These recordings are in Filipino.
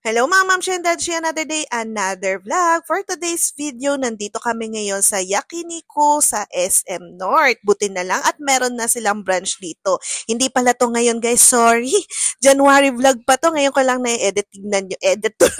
Hello mga ma'am and dad, another day, another vlog. For today's video, nandito kami ngayon sa Yakiniku sa SM North. Buti na lang at meron na silang branch dito. Hindi pala to ngayon guys, sorry. January vlog pa to, ngayon ko lang na-edit. Tignan nyo, edit to.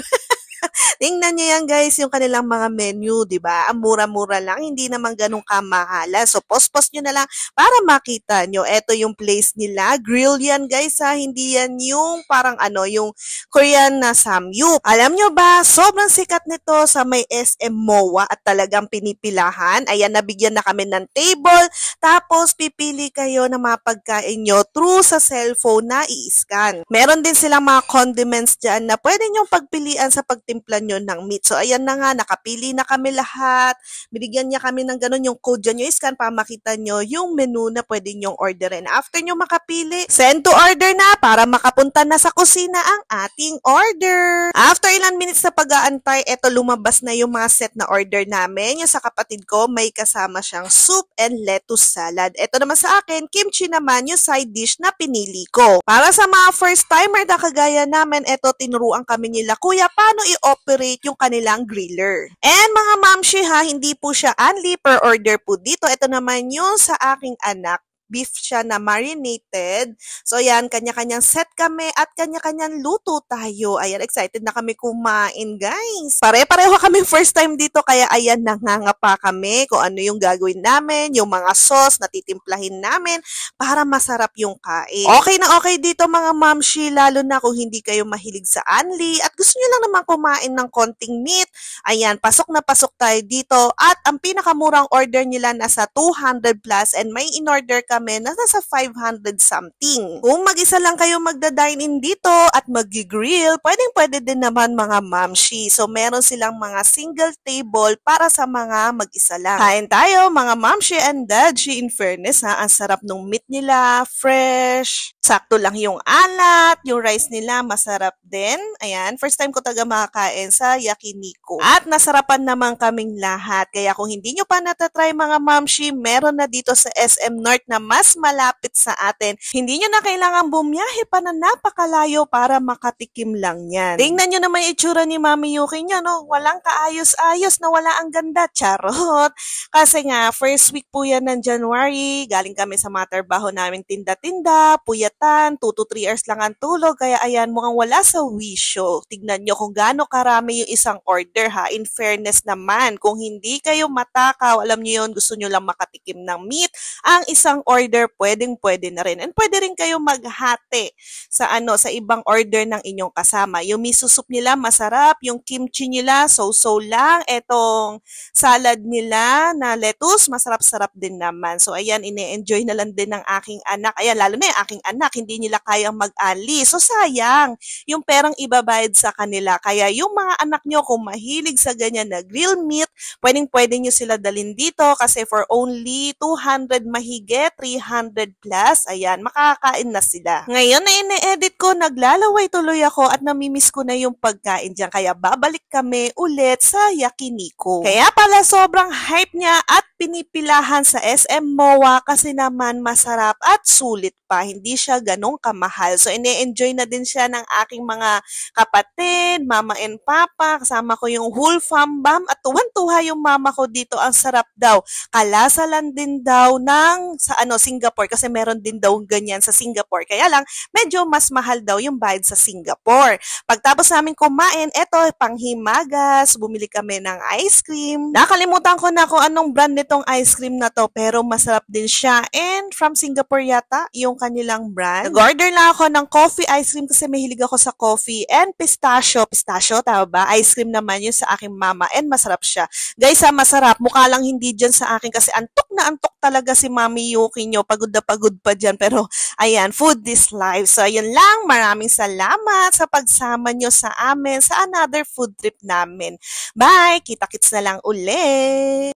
Tingnan niyo yan guys, yung kanilang mga menu, 'di ba? Ang mura-mura lang, hindi naman ganun kamahala. So post-post niyo na lang para makita niyo. Ito yung place nila. Grill yan guys ha, hindi yan yung parang yung Korean na samyup. Alam niyo ba, sobrang sikat nito sa may SM MOA at talagang pinipilahan. Ayan, nabigyan na kami ng table. Tapos pipili kayo ng mga pagkain nyo through sa cellphone na i-scan. Meron din silang mga condiments dyan na pwede nyong pagpilian sa pagtimpla nyo ng meat. So, ayan na nga, nakapili na kami lahat. Binigyan niya kami ng ganun yung code dyan, yung scan para makita nyo yung menu na pwede nyong orderin. After nyo makapili, send to order na para makapunta na sa kusina ang ating order. After ilang minutes na pag-aantay, eto lumabas na yung mga set na order namin. Yung sa kapatid ko, may kasama siyang soup and lettuce salad. Eto naman sa akin, kimchi naman yung side dish na pinili ko. Para sa mga first timer na kagaya namin, eto tinuruan kami nila, kuya, paano i-operate yung kanilang griller. And mga mamshi ha, hindi po siya only per order po dito. Ito naman yung sa aking anak. Beef siya na marinated. So, yan, kanya-kanyang set kami at kanya-kanyang luto tayo. Ayan, excited na kami kumain, guys. Pare-pareho kami first time dito, kaya ayan, nangangapa kami kung ano yung gagawin namin, yung mga sauce na titimplahin namin para masarap yung kain. Okay na okay dito, mga mamshi, lalo na kung hindi kayo mahilig sa anli at gusto nyo lang naman kumain ng konting meat. Ayan, pasok na pasok tayo dito at ang pinakamurang order nila nasa 200 plus and may in-order kami na nasa 500 something. Kung mag-isa lang kayo magda-dine-in dito at mag-grill, pwedeng-pwede din naman mga mamshi. So, meron silang mga single table para sa mga mag-isa lang. Kain tayo mga mamshi and dadji. In fairness ha, ang sarap nung meat nila, fresh. Sakto lang yung alat, yung rice nila masarap din. Ayan, first time ko talaga makakain sa Yakiniku. At nasarapan naman kaming lahat. Kaya kung hindi nyo pa natatry mga mamshi, meron na dito sa SM North na mas malapit sa atin. Hindi nyo na kailangan bumiyahe pa na napakalayo para makatikim lang yan. Tingnan nyo naman yung itsura ni Mami Yuki nyo, no? Walang kaayos-ayos na wala ang ganda. Charot! Kasi nga, first week po yan ng January. Galing kami sa mga trabaho namin tinda-tinda, puyatan, 2 to 3 hours lang ang tulog. Kaya ayan, mukhang wala sa wisyo. Tignan nyo kung gaano karami yung isang order ha. In fairness naman, kung hindi kayo matakaw, alam nyo yun, gusto nyo lang makatikim ng meat, ang isang order, pwedeng-pwede na rin. And pwede rin kayo maghati sa sa ibang order ng inyong kasama. Yung miso soup nila, masarap. Yung kimchi nila, so-so lang. Etong salad nila na lettuce, masarap-sarap din naman. So, ayan, ine-enjoy na lang din ng aking anak. Ayan, lalo na yung aking anak, hindi nila kayang mag-ali. So, sayang yung perang ibabayad sa kanila. Kaya yung mga anak nyo, kung mahilig sa ganyan na grilled meat, pwedeng-pwede nyo sila dalhin dito kasi for only 200 mahigit, 300 plus, ayan, makakain na sila. Ngayon na ine-edit ko, naglalaway tuloy ako at namimiss ko na yung pagkain dyan. Kaya babalik kami ulit sa Yakiniku. Kaya pala sobrang hype niya at pinipilahan sa SM MOA kasi naman masarap at sulit pa. Hindi siya ganong kamahal. So, ine-enjoy na din siya ng aking mga kapatid, mama and papa. Kasama ko yung whole fam bam at tuwan-tuwa yung mama ko dito. Ang sarap daw. Kalasa lang din daw ng sa Singapore kasi meron din daw ganyan sa Singapore. Kaya lang, medyo mas mahal daw yung bayad sa Singapore. Pagtapos namin kumain, eto, panghimagas, bumili kami ng ice cream. Nakalimutan ko na kung anong brand nitong ice cream na to, pero masarap din siya. And from Singapore yata, yung kanilang brand. Nag-order lang ako ng coffee ice cream kasi mahilig ako sa coffee and pistachio. Pistachio, tama ba? Ice cream naman yun sa aking mama and masarap siya. Guys, masarap. Mukha lang hindi dyan sa akin kasi antok na antok talaga si Mami Yuki nyo. Pagod na pagod pa dyan. Pero, ayan, food is life. So, ayun lang. Maraming salamat sa pagsama nyo sa amin sa another food trip namin. Bye! Kita-kits na lang ulit!